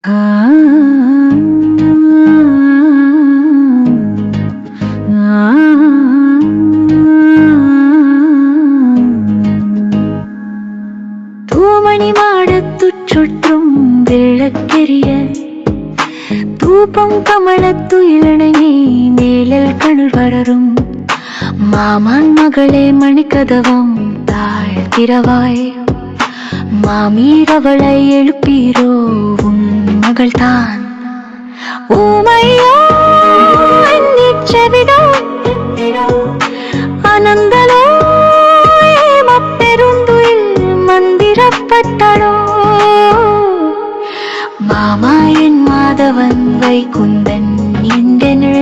ஆ தூமணி மாடத்துச் சுற்றும் விளக்கெரிய தூபம் கமலத்து இளநகை மேலில் கணல் வரரும் மாமன் மகளே மணிக்கதவம் தாழ்த்திரவாய் மாமீரவளை எழுப்பீரோ உன் மகள்தான் ஊமையோ செவிடோ அனந்தலோ பெருந்துயில் மந்திரப்பட்டளோ மாமா என் மாதவன் வைகுந்தன் எண்டெனு